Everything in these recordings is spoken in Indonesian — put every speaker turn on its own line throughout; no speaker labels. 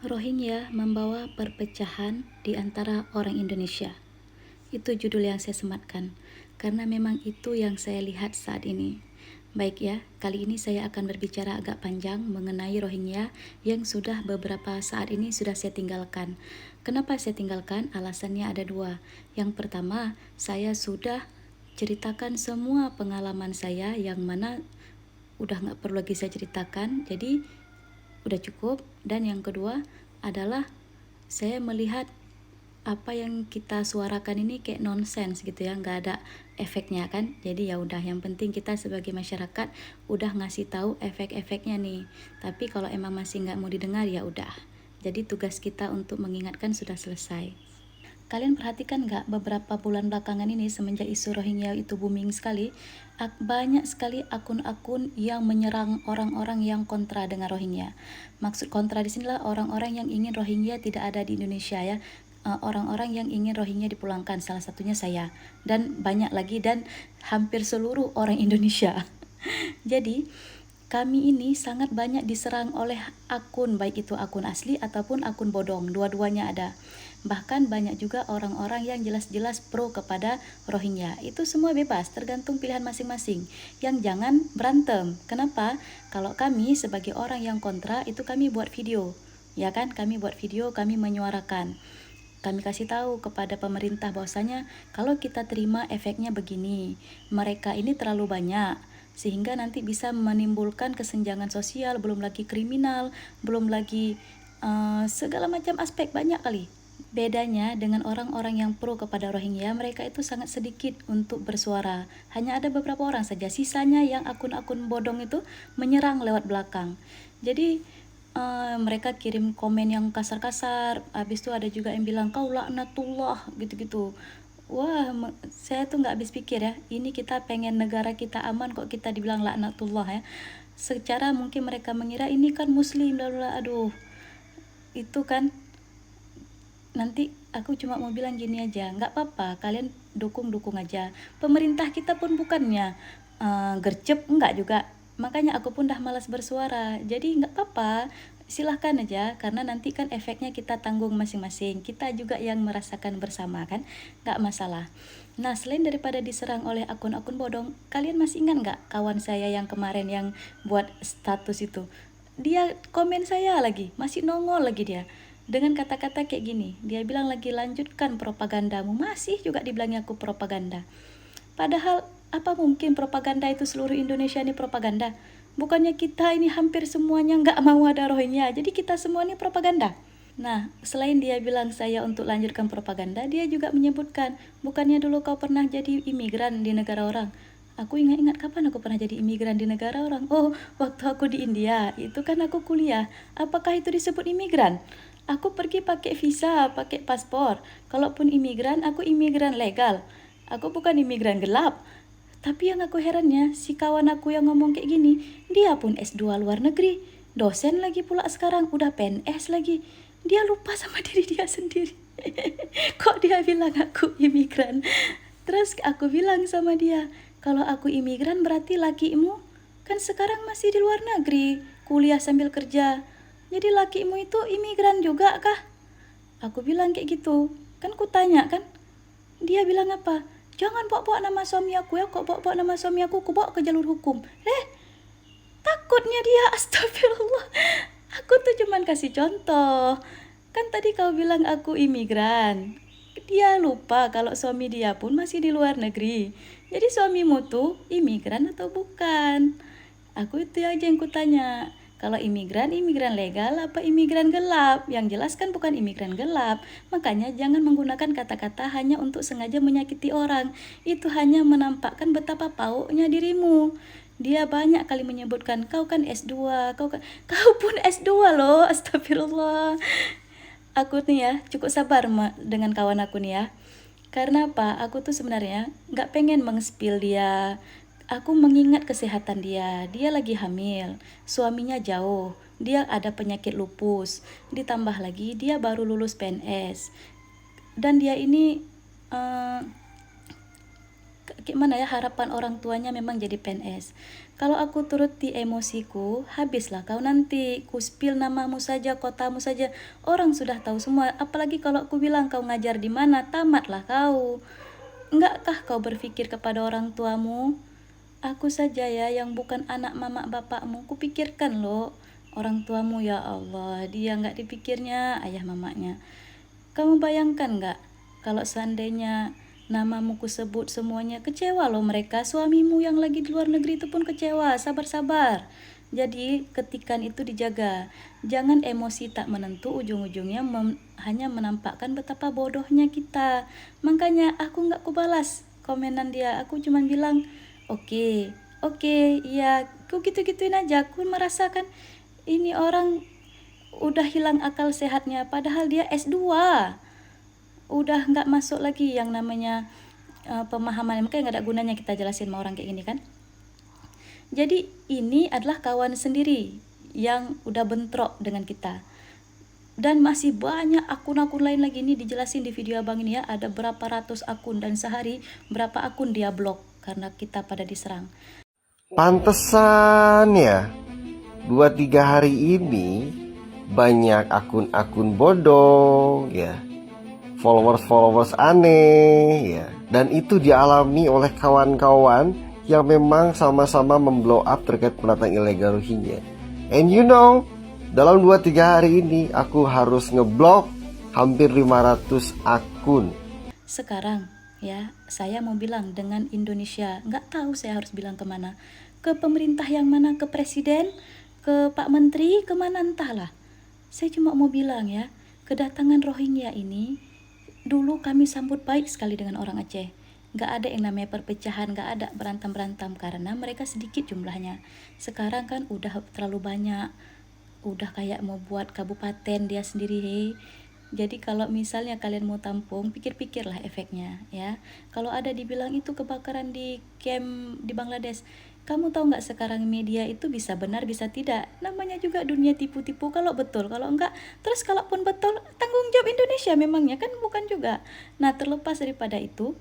Rohingya membawa perpecahan di antara orang Indonesia. Itu judul yang saya sematkan, karena memang itu yang saya lihat saat ini. Baik ya, kali ini saya akan berbicara agak panjang mengenai Rohingya yang sudah beberapa saat ini sudah saya tinggalkan. Kenapa saya tinggalkan? Alasannya ada dua. Yang pertama, saya sudah ceritakan semua pengalaman saya yang mana udah nggak perlu lagi saya ceritakan, jadi udah cukup. Dan yang kedua adalah saya melihat apa yang kita suarakan ini kayak nonsens gitu ya, nggak ada efeknya kan. Jadi ya udah, yang penting kita sebagai masyarakat udah ngasih tahu efek-efeknya nih. Tapi kalau emang masih nggak mau didengar ya udah. Jadi tugas kita untuk mengingatkan sudah selesai. Kalian perhatikan nggak, beberapa bulan belakangan ini semenjak isu Rohingya itu booming sekali, banyak sekali akun-akun yang menyerang orang-orang yang kontra dengan Rohingya. Maksud kontra di sinilah orang-orang yang ingin Rohingya tidak ada di Indonesia ya. Orang-orang yang ingin Rohingya dipulangkan, salah satunya saya dan banyak lagi, dan hampir seluruh orang Indonesia. Jadi kami ini sangat banyak diserang oleh akun, baik itu akun asli ataupun akun bodong, dua-duanya ada. Bahkan banyak juga orang-orang yang jelas-jelas pro kepada Rohingya. Itu semua bebas, tergantung pilihan masing-masing. Yang jangan berantem. Kenapa? Kalau kami sebagai orang yang kontra, itu kami buat video. Ya kan, kami buat video, kami menyuarakan. Kami kasih tahu kepada pemerintah bahwasanya kalau kita terima efeknya begini. Mereka ini terlalu banyak, sehingga nanti bisa menimbulkan kesenjangan sosial, belum lagi kriminal, belum lagi segala macam aspek, banyak kali. Bedanya dengan orang-orang yang pro kepada Rohingya, mereka itu sangat sedikit untuk bersuara. Hanya ada beberapa orang saja, sisanya yang akun-akun bodong itu menyerang lewat belakang. Jadi mereka kirim komen yang kasar-kasar. Habis itu ada juga yang bilang kau laknatullah gitu-gitu. Wah, saya tuh nggak habis pikir ya. Ini kita pengen negara kita aman kok kita dibilang laknatullah ya. Secara mungkin mereka mengira ini kan muslim, bla. Aduh, itu kan nanti aku cuma mau bilang gini aja, nggak apa-apa, kalian dukung aja. Pemerintah kita pun bukannya gercep, enggak juga. Makanya aku pun dah malas bersuara. Jadi nggak apa-apa, silahkan aja, karena nanti kan efeknya kita tanggung masing-masing. Kita juga yang merasakan bersama kan, nggak masalah. Nah, selain daripada diserang oleh akun-akun bodong, kalian masih ingat nggak kawan saya yang kemarin yang buat status itu? Dia komen saya lagi, masih nongol lagi dia. Dengan kata-kata kayak gini, dia bilang lagi lanjutkan propagandamu. Masih juga dibilangnya aku propaganda. Padahal apa mungkin propaganda itu seluruh Indonesia ini propaganda? Bukannya kita ini hampir semuanya nggak mau ada Rohingya, jadi kita semua ini propaganda. Nah, selain dia bilang saya untuk lanjutkan propaganda, dia juga menyebutkan, bukannya dulu kau pernah jadi imigran di negara orang? Aku ingat-ingat, kapan aku pernah jadi imigran di negara orang? Oh, waktu aku di India, itu kan aku kuliah. Apakah itu disebut imigran? Aku pergi pakai visa, pakai paspor. Kalaupun imigran, aku imigran legal. Aku bukan imigran gelap. Tapi yang aku herannya, si kawan aku yang ngomong kayak gini, dia pun S2 luar negeri. Dosen lagi pula sekarang, udah PNS lagi. Dia lupa sama diri dia sendiri. Kok dia bilang aku imigran? Terus aku bilang sama dia, kalau aku imigran berarti lakimu kan sekarang masih di luar negeri, kuliah sambil kerja. Jadi lakimu itu imigran juga kah? Aku bilang kayak gitu. Kan ku tanya kan. Dia bilang apa? Jangan bawa-bawa nama suami aku ya, kok bawa-bawa nama suami aku bawa ke jalur hukum. Takutnya dia, astagfirullah. Aku tuh cuman kasih contoh. Kan tadi kau bilang aku imigran. Dia lupa kalau suami dia pun masih di luar negeri. Jadi suamimu tuh imigran atau bukan? Aku itu aja yang kutanya. Kalau imigran, imigran legal apa imigran gelap? Yang jelas kan bukan imigran gelap. Makanya jangan menggunakan kata-kata hanya untuk sengaja menyakiti orang. Itu hanya menampakkan betapa pauknya dirimu. Dia banyak kali menyebutkan, kau kan S2, kau pun S2 loh, astagfirullah. Aku nih ya, cukup sabar dengan kawan aku nih ya. Karena apa? Aku tuh sebenarnya nggak pengen mengspil dia. Aku mengingat kesehatan dia. Dia lagi hamil, suaminya jauh, dia ada penyakit lupus. Ditambah lagi dia baru lulus PNS. Dan dia ini gimana ya, harapan orang tuanya memang jadi PNS. Kalau aku turuti emosiku, habislah kau nanti. Ku spill namamu saja, kotamu saja, orang sudah tahu semua. Apalagi kalau aku bilang kau ngajar di mana, tamatlah kau. Enggaklah kau berpikir kepada orang tuamu? Aku saja ya yang bukan anak mama bapakmu, kupikirkan loh. Orang tuamu, ya Allah, dia nggak dipikirnya ayah mamanya. Kamu bayangkan nggak kalau seandainya namamu kusebut semuanya, kecewa loh mereka. Suamimu yang lagi di luar negeri itu pun kecewa. Sabar-sabar. Jadi ketikan itu dijaga. Jangan emosi tak menentu, ujung-ujungnya hanya menampakkan betapa bodohnya kita. Makanya aku nggak kubalas komenan dia. Aku cuma bilang, oke, iya, aku gitu-gituin aja. Aku merasakan ini orang udah hilang akal sehatnya, padahal dia S2. Udah nggak masuk lagi yang namanya pemahaman. Makanya nggak ada gunanya kita jelasin sama orang kayak gini kan. Jadi ini adalah kawan sendiri yang udah bentrok dengan kita. Dan masih banyak akun-akun lain lagi, ini dijelasin di video abang ini ya. Ada berapa ratus akun dan sehari berapa akun dia blok karena kita pada diserang.
Pantesan ya 2-3 hari ini banyak akun-akun bodong ya, followers aneh ya. Dan itu dialami oleh kawan-kawan yang memang sama-sama memblow up terkait pendatang ilegal Rohingya. And you know, dalam 2-3 hari ini aku harus ngeblok hampir 500 akun.
Sekarang ya, saya mau bilang dengan Indonesia, nggak tahu saya harus bilang kemana. Ke pemerintah yang mana, ke presiden, ke Pak Menteri, kemana entahlah. Saya cuma mau bilang ya, kedatangan Rohingya ini, dulu kami sambut baik sekali dengan orang Aceh. Nggak ada yang namanya perpecahan, nggak ada berantem-berantem karena mereka sedikit jumlahnya. Sekarang kan udah terlalu banyak, udah kayak mau buat kabupaten dia sendiri. Hei. Jadi kalau misalnya kalian mau tampung, pikir-pikirlah efeknya ya. Kalau ada dibilang itu kebakaran di camp di Bangladesh, kamu tahu nggak sekarang media itu bisa benar bisa tidak. Namanya juga dunia tipu-tipu, kalau betul, kalau enggak. Terus kalaupun betul, tanggung jawab Indonesia memangnya kan bukan juga. Nah terlepas daripada itu,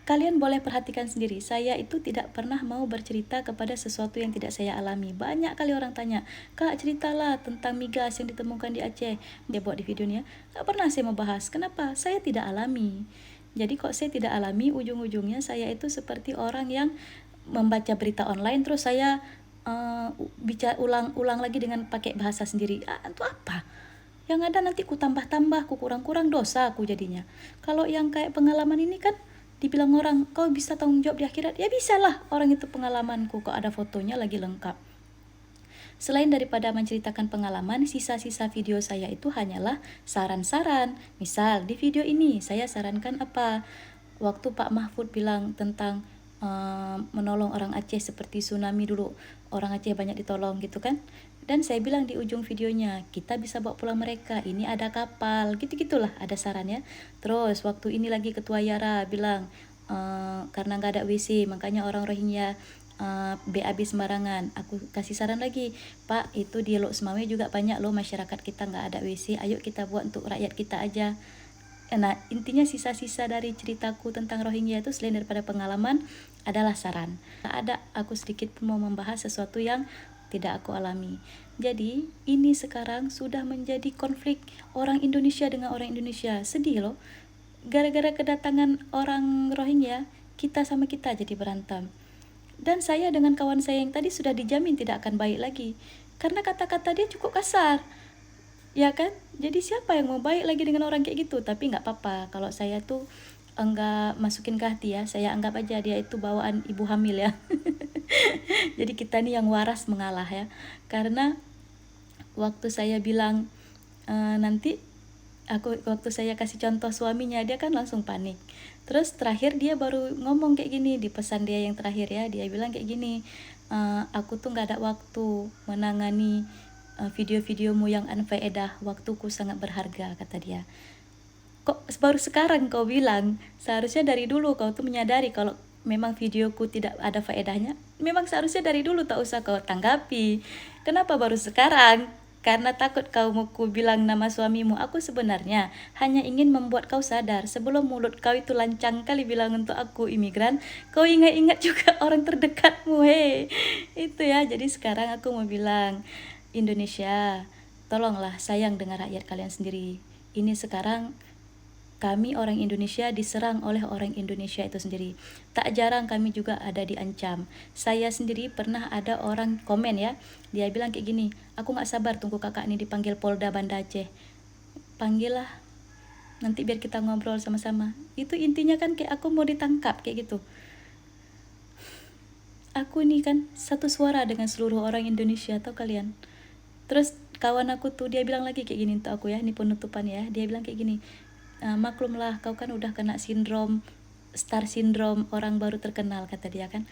kalian boleh perhatikan sendiri, saya itu tidak pernah mau bercerita kepada sesuatu yang tidak saya alami. Banyak kali orang tanya, Kak ceritalah tentang migas yang ditemukan di Aceh. Dia buat di videonya, gak pernah saya membahas. Kenapa? Saya tidak alami. Jadi kok saya tidak alami, ujung-ujungnya saya itu seperti orang yang membaca berita online, terus saya bicara ulang lagi dengan pakai bahasa sendiri. Itu apa? Yang ada nanti ku tambah-tambah, ku kurang-kurang, dosa aku jadinya. Kalau yang kayak pengalaman ini kan, dibilang orang, kau bisa tanggung jawab di akhirat? Ya bisa lah, orang itu pengalamanku, kok ada fotonya lagi lengkap. Selain daripada menceritakan pengalaman, sisa-sisa video saya itu hanyalah saran-saran. Misal di video ini saya sarankan apa? Waktu Pak Mahfud bilang tentang menolong orang Aceh seperti tsunami dulu, orang Aceh banyak ditolong gitu kan. Dan saya bilang di ujung videonya, kita bisa bawa pulang mereka, ini ada kapal, gitu-gitulah ada sarannya. Terus waktu ini lagi Ketua Yara bilang, karena nggak ada WC, makanya orang Rohingya BAB sembarangan. Aku kasih saran lagi, Pak, itu di Lok Semawe juga banyak loh masyarakat kita nggak ada WC, ayo kita buat untuk rakyat kita aja. Nah, intinya sisa-sisa dari ceritaku tentang Rohingya itu selain daripada pengalaman adalah saran. Tak ada aku sedikit pun mau membahas sesuatu yang tidak aku alami. Jadi, ini sekarang sudah menjadi konflik orang Indonesia dengan orang Indonesia. Sedih loh. Gara-gara kedatangan orang Rohingya, kita sama kita jadi berantem. Dan saya dengan kawan saya yang tadi sudah dijamin tidak akan baik lagi. Karena kata-kata dia cukup kasar. Ya kan? Jadi siapa yang mau baik lagi dengan orang kayak gitu? Tapi nggak apa-apa. Kalau saya tuh enggak masukin ke hati ya. Saya anggap aja dia itu bawaan ibu hamil ya. Jadi kita nih yang waras mengalah ya. Karena waktu saya bilang nanti waktu saya kasih contoh suaminya, dia kan langsung panik. Terus terakhir dia baru ngomong kayak gini di pesan dia yang terakhir ya. Dia bilang kayak gini, aku tuh nggak ada waktu menangani video-videomu yang unfaedah, waktuku sangat berharga, kata dia. Kok baru sekarang kau bilang? Seharusnya dari dulu kau tuh menyadari kalau memang videoku tidak ada faedahnya. Memang seharusnya dari dulu tak usah kau tanggapi. Kenapa baru sekarang? Karena takut kau mau ku bilang nama suamimu. Aku sebenarnya hanya ingin membuat kau sadar sebelum mulut kau itu lancang kali bilang untuk aku imigran, kau ingat-ingat juga orang terdekatmu, hei. Itu ya, jadi sekarang aku mau bilang, Indonesia, tolonglah sayang dengan rakyat kalian sendiri. Ini sekarang kami orang Indonesia diserang oleh orang Indonesia itu sendiri. Tak jarang kami juga ada diancam. Saya sendiri pernah ada orang komen ya, dia bilang kayak gini, aku gak sabar tunggu kakak ini dipanggil Polda Banda Aceh. Panggil lah, nanti biar kita ngobrol sama-sama. Itu intinya kan kayak aku mau ditangkap kayak gitu. Aku ini kan satu suara dengan seluruh orang Indonesia, tau kalian. Terus kawan aku tuh dia bilang lagi kayak gini untuk aku ya, ini penutupan ya. Dia bilang kayak gini, maklumlah kau kan udah kena star syndrome orang baru terkenal, kata dia kan.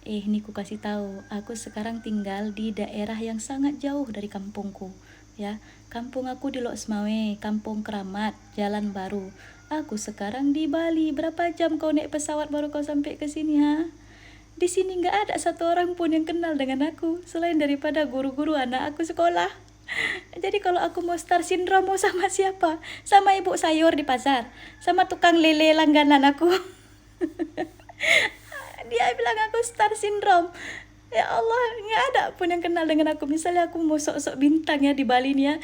Ini ku kasih tahu, aku sekarang tinggal di daerah yang sangat jauh dari kampungku ya. Kampung aku di Lok Semawe, Kampung Keramat, Jalan Baru. Aku sekarang di Bali. Berapa jam kau naik pesawat baru kau sampai ke sini, ha? Di sini nggak ada satu orang pun yang kenal dengan aku selain daripada guru-guru anak aku sekolah. Jadi kalau aku mau star syndrome mau sama siapa? Sama ibu sayur di pasar, sama tukang lele langganan aku. Dia bilang aku star syndrome. Ya Allah, nggak ada pun yang kenal dengan aku. Misalnya aku mau sok-sok bintang ya di Bali nih ya,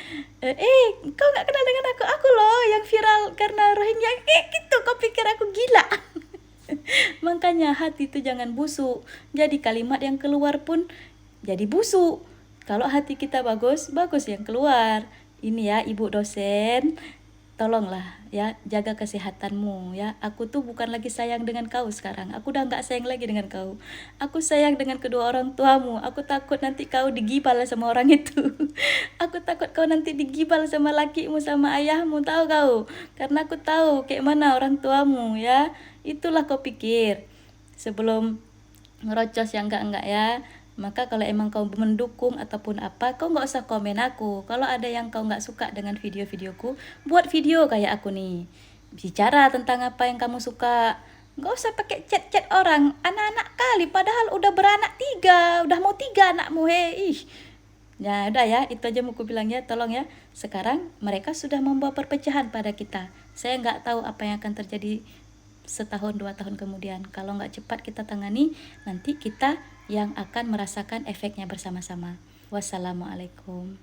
kau nggak kenal dengan aku loh yang viral karena Rohingya, gitu. Kau pikir aku gila? Makanya hati itu jangan busuk. Jadi kalimat yang keluar pun jadi busuk. Kalau hati kita bagus, bagus yang keluar. Ini ya ibu dosen, tolonglah ya jaga kesehatanmu ya. Aku tuh bukan lagi sayang dengan kau sekarang. Aku udah nggak sayang lagi dengan kau. Aku sayang dengan kedua orang tuamu. Aku takut nanti kau digibal sama orang itu. Aku takut kau nanti digibal sama lakimu sama ayahmu, tahu kau? Karena aku tahu kayak mana orang tuamu ya. Itulah kau pikir sebelum ngerocos yang enggak ya. Maka kalau emang kau mendukung ataupun apa, kau nggak usah komen aku. Kalau ada yang kau nggak suka dengan video-videoku, buat video kayak aku nih, bicara tentang apa yang kamu suka. Nggak usah pakai chat-chat orang, anak-anak kali, padahal udah beranak 3, udah mau 3 anakmu, ih. Ya udah ya, itu aja mau ku bilang ya, tolong ya. Sekarang mereka sudah membawa perpecahan pada kita. Saya nggak tahu apa yang akan terjadi setahun 2 tahun kemudian. Kalau nggak cepat kita tangani, nanti kita yang akan merasakan efeknya bersama-sama. Wassalamualaikum.